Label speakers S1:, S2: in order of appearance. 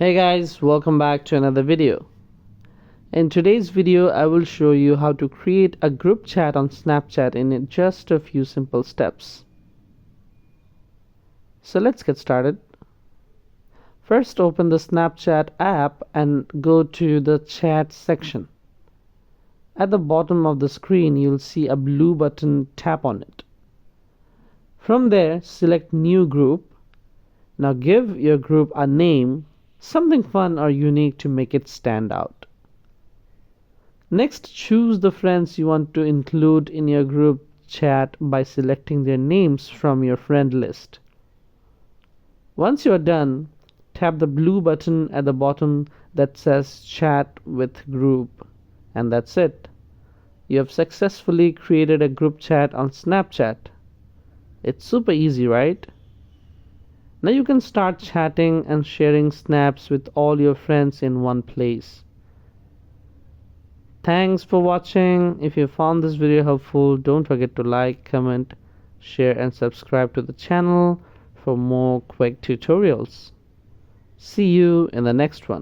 S1: Hey guys, welcome back to another video. In today's video, I will show you how to create a group chat on Snapchat in just a few simple steps. So let's get started. First, open the Snapchat app and go to the chat section. At the bottom of the screen, you'll see a blue button. Tap on it. From there, select New Group. Now give your group a name, something fun or unique to make it stand out. Next, choose the friends you want to include in your group chat by selecting their names from your friend list. Once you are done, tap the blue button at the bottom that says Chat with Group, and that's it. You have successfully created a group chat on Snapchat. It's super easy, right? Now you can start chatting and sharing snaps with all your friends in one place. Thanks for watching. If you found this video helpful, don't forget to like, comment, share and subscribe to the channel for more quick tutorials. See you in the next one.